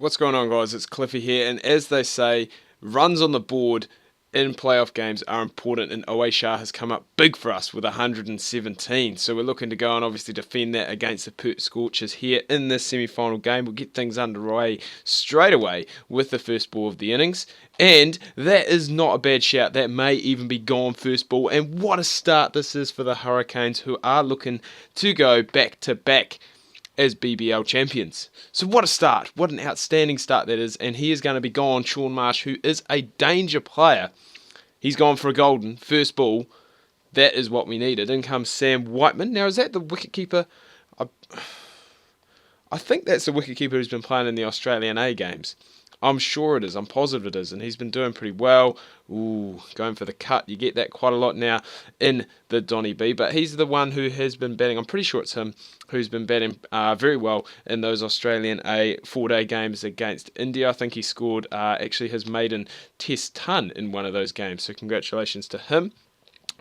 What's going on, guys? It's Cliffy here, and as they say, runs on the board in playoff games are important, and Owe Shah has come up big for us with 117. So we're looking to go and obviously defend that against the Perth Scorchers here in this semi-final game. We'll get things underway straight away with the first ball of the innings, and that is not a bad shout. That may even be gone first ball, and what a start this is for the Hurricanes, who are looking to go back-to-back as BBL champions. So what a start. What an outstanding start that is. And he is going to be gone, Shaun Marsh, who is a danger player. He's gone for a golden. First ball. That is what we needed. In comes Sam Whiteman. Now, is that the wicketkeeper? I think that's the wicketkeeper who's been playing in the Australian A games. I'm sure it is. I'm positive it is. And he's been doing pretty well. Ooh, going for the cut. You get that quite a lot now in the Donny B. But he's the one who has been batting. I'm pretty sure it's him who's been batting very well in those Australian A 4-day games against India. I think he scored actually his maiden test ton in one of those games. So congratulations to him.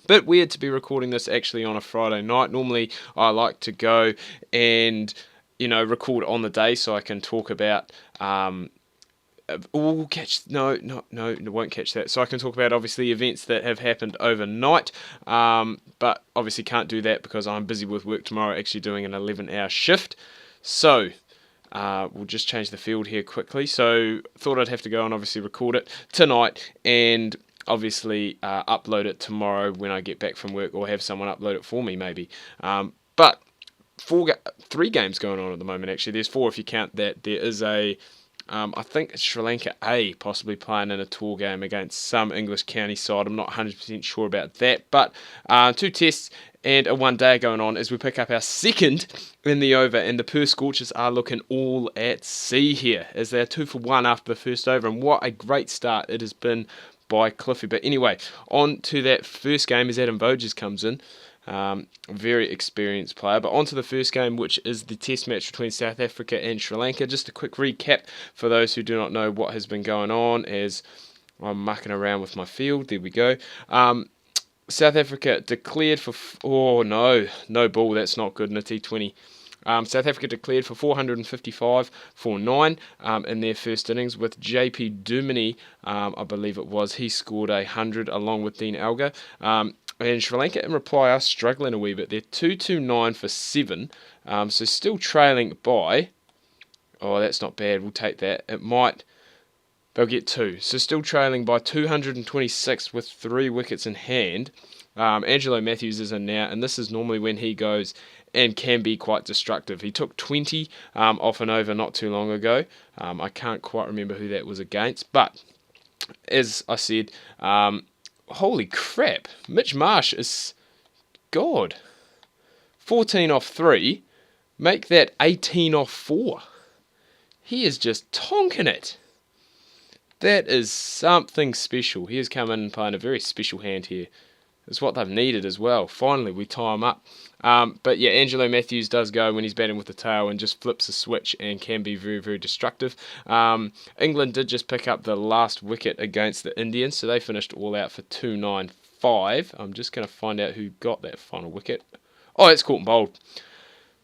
Bit weird to be recording this actually on a Friday night. Normally I like to go and record on the day so I can talk about won't catch that. So I can talk about obviously events that have happened overnight, but obviously can't do that because I'm busy with work tomorrow, actually doing an 11-hour shift. So we'll just change the field here quickly. So thought I'd have to go and obviously record it tonight and obviously upload it tomorrow when I get back from work, or have someone upload it for me maybe. But 3 games going on at the moment actually. There's 4 if you count that. There is I think it's Sri Lanka A possibly playing in a tour game against some English county side. I'm not 100% sure about that. But 2 tests and a 1-day going on as we pick up our second in the over. And the Perth Scorchers are looking all at sea here as they're 2 for 1 after the first over. And what a great start it has been by Cliffy. But anyway, on to that first game as Adam Voges comes in. Very experienced player. But on to the first game, which is the test match between South Africa and Sri Lanka. Just a quick recap for those who do not know what has been going on as I'm mucking around with my field. There we go. South Africa declared for... Oh, no ball. That's not good in a T20. South Africa declared for 455 for 9 in their first innings with JP Duminy, I believe it was. He scored 100 along with Dean Elgar. And Sri Lanka, in reply, are struggling a wee bit. They're 229 for 7, so still trailing by... Oh, that's not bad. We'll take that. They'll get 2. So still trailing by 226 with 3 wickets in hand. Angelo Matthews is in now, and this is normally when he goes and can be quite destructive. He took 20 off and over not too long ago. I can't quite remember who that was against, but as I said... holy crap, Mitch Marsh is God. 14 off 3, make that 18 off 4. He is just tonking it. That is something special. He has come in and playing a very special hand here. It's what they've needed as well. Finally, we tie him up. But yeah, Angelo Matthews does go when he's batting with the tail and just flips a switch and can be very, very destructive. England did just pick up the last wicket against the Indians, so they finished all out for 295. I'm just going to find out who got that final wicket. Oh, it's caught and bowled.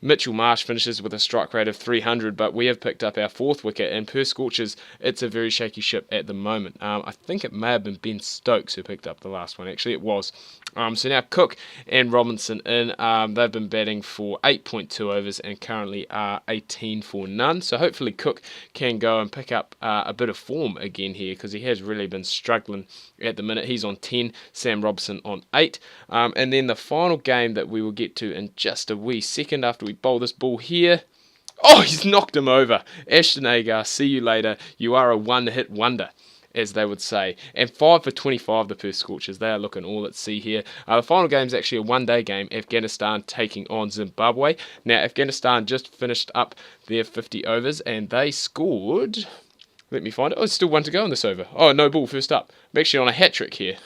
Mitchell Marsh finishes with a strike rate of 300, but we have picked up our 4th wicket, and Perth Scorchers, it's a very shaky ship at the moment. I think it may have been Ben Stokes who picked up the last one. Actually, it was. So now Cook and Robinson in. They've been batting for 8.2 overs and currently are 18 for none. So hopefully Cook can go and pick up a bit of form again here, because he has really been struggling at the minute. He's on 10, Sam Robinson on 8. And then the final game that we will get to in just a wee second after we bowl this ball here. Oh, he's knocked him over. Ashton Agar, see you later. You are a one-hit wonder, as they would say. And 5 for 25, the Perth Scorchers. They are looking all at sea here. The final game is actually a 1-day game. Afghanistan taking on Zimbabwe. Now, Afghanistan just finished up their 50 overs, and they scored... Let me find it. Oh, there's still 1 to go in this over. Oh, no ball first up. I'm actually on a hat-trick here.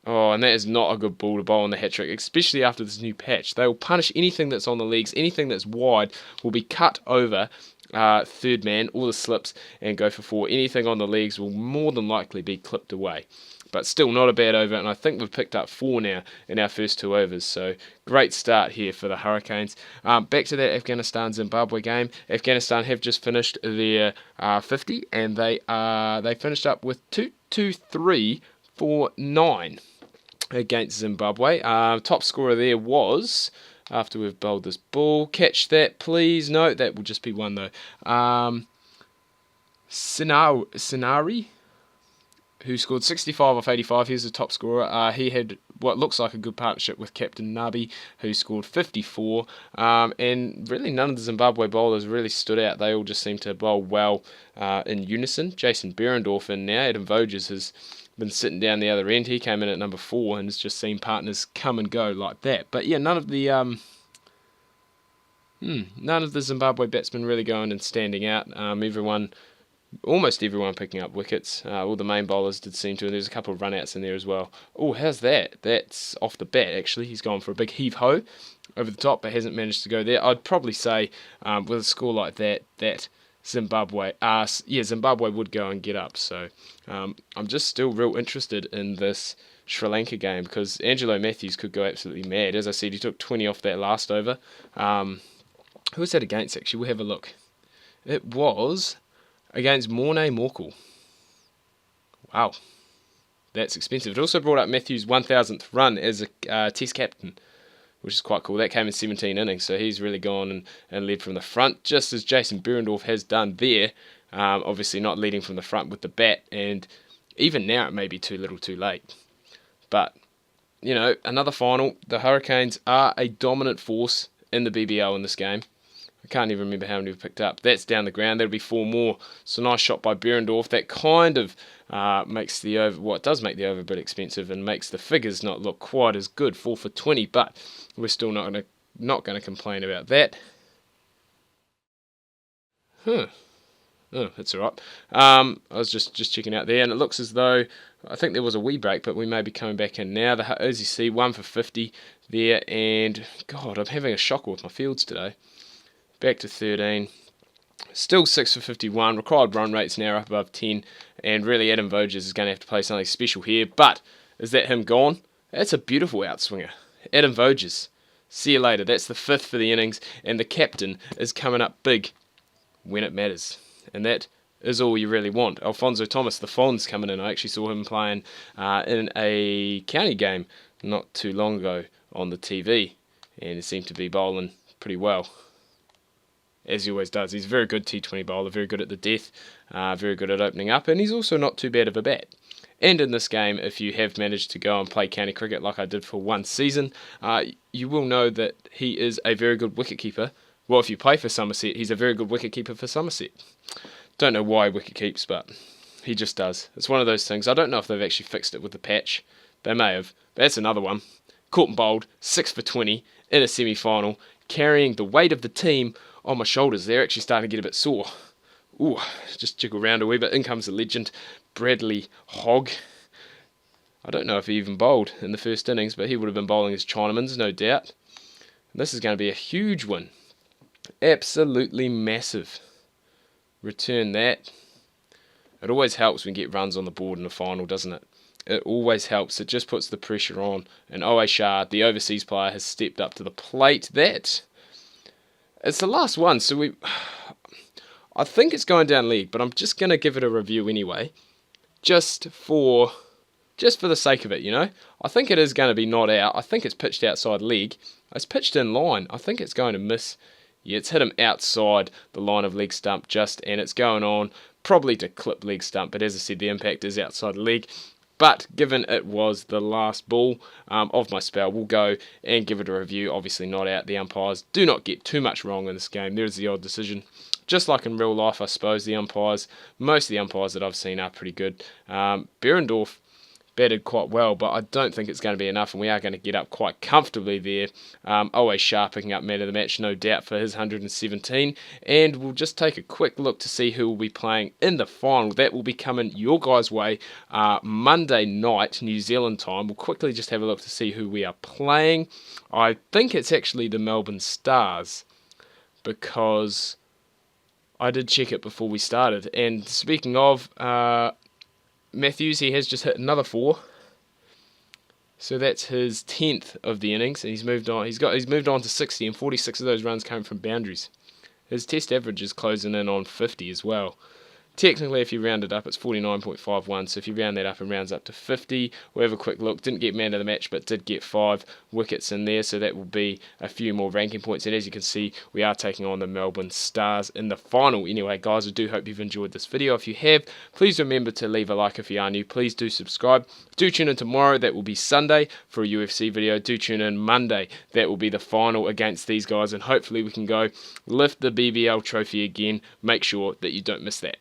Oh, and that is not a good ball to bowl on the hat-trick, especially after this new patch. They will punish anything that's on the legs. Anything that's wide will be cut over third man, all the slips, and go for 4. Anything on the legs will more than likely be clipped away. but still not a bad over, and I think we've picked up 4 now in our first 2 overs, so great start here for the Hurricanes. Back to that Afghanistan-Zimbabwe game. Afghanistan have just finished their 50, and they finished up with 2-2-3 for 9 against Zimbabwe. Top scorer there was, after we've bowled this ball, catch that please, no, that will just be one though, Sinari, who scored 65 off 85. He's the top scorer. He had what looks like a good partnership with Captain Nabi, who scored 54. And really none of the Zimbabwe bowlers really stood out. They all just seemed to bowl well in unison. Jason Behrendorff in now. Adam Voges has been sitting down the other end. He came in at number 4 and has just seen partners come and go like that. But yeah, none of the Zimbabwe batsmen really going and standing out. Almost everyone picking up wickets. All the main bowlers did seem to, and there's a couple of run-outs in there as well. Oh, how's that? That's off the bat, actually. He's gone for a big heave-ho over the top, but hasn't managed to go there. I'd probably say, with a score like that Zimbabwe would go and get up. So I'm just still real interested in this Sri Lanka game, because Angelo Matthews could go absolutely mad. As I said, he took 20 off that last over. Who was that against, actually? We'll have a look. It was against Morne Morkel. Wow, that's expensive. It also brought up Matthews' 1,000th run as a Test captain, which is quite cool. That came in 17 innings, so he's really gone and led from the front, just as Jason Behrendorff has done there. Obviously not leading from the front with the bat, and even now it may be too little too late. But, you know, another final. The Hurricanes are a dominant force in the BBL in this game. I can't even remember how many we picked up. That's down the ground. That'll be 4 more. So nice shot by Behrendorff. That kind of makes the over, well, it does make the over a bit expensive and makes the figures not look quite as good. 4 for 20, but we're still not going to complain about that. Oh, that's all right. I was just checking out there, and it looks as though I think there was a wee break, but we may be coming back in now. As you see, 1 for 50 there, and God, I'm having a shocker with my fields today. Back to 13. Still 6 for 51. Required run rate's now up above 10. And really, Adam Voges is going to have to play something special here. But is that him gone? That's a beautiful outswinger. Adam Voges. See you later. That's the 5th for the innings. And the captain is coming up big when it matters. And that is all you really want. Alfonso Thomas, the Fonz, coming in. I actually saw him playing in a county game not too long ago on the TV. And he seemed to be bowling pretty well, as he always does. He's a very good T20 bowler, very good at the death, very good at opening up, and he's also not too bad of a bat. And in this game, if you have managed to go and play county cricket like I did for one season, you will know that he is a very good wicketkeeper. Well, if you play for Somerset, he's a very good wicketkeeper for Somerset. Don't know why he wicket keeps, but he just does. It's one of those things. I don't know if they've actually fixed it with the patch. They may have. But that's another one. Caught and bowled, 6 for 20 in a semi-final, carrying the weight of the team on my shoulders. They're actually starting to get a bit sore. Ooh, just jiggle around a wee bit. In comes the legend, Bradley Hogg. I don't know if he even bowled in the first innings, but he would have been bowling his Chinamans, no doubt. And this is going to be a huge win. Absolutely massive. Return that. It always helps when you get runs on the board in the final, doesn't it? It always helps. It just puts the pressure on. And Owe Shah, the overseas player, has stepped up to the plate. It's the last one, so I think it's going down leg, but I'm just going to give it a review anyway, just for the sake of it, you know. I think it is going to be not out. I think it's pitched outside leg. It's pitched in line. I think it's going to miss. Yeah, it's hit him outside the line of leg stump and it's going on probably to clip leg stump, but as I said, the impact is outside leg. But given it was the last ball of my spell, we'll go and give it a review. Obviously not out. The umpires do not get too much wrong in this game. There is the odd decision. Just like in real life, I suppose, most of the umpires that I've seen are pretty good. Behrendorff batted quite well, but I don't think it's going to be enough, and we are going to get up quite comfortably there. Owe Shah picking up man of the match, no doubt, for his 117, and we'll just take a quick look to see who will be playing in the final. That will be coming your guys' way Monday night, New Zealand time. We'll quickly just have a look to see who we are playing. I think it's actually the Melbourne Stars, because I did check it before we started, and speaking of, Matthews, he has just hit another 4. So that's his 10th of the innings, and he's moved on. He's moved on to 60, and 46 of those runs came from boundaries. His test average is closing in on 50 as well. Technically, if you round it up, it's 49.51, so if you round that up and rounds up to 50, we'll have a quick look. Didn't get man of the match, but did get 5 wickets in there, so that will be a few more ranking points. And as you can see, we are taking on the Melbourne Stars in the final. Anyway, guys, I do hope you've enjoyed this video. If you have, please remember to leave a like if you are new. Please do subscribe. Do tune in tomorrow, that will be Sunday, for a UFC video. Do tune in Monday, that will be the final against these guys, and hopefully we can go lift the BBL trophy again. Make sure that you don't miss that.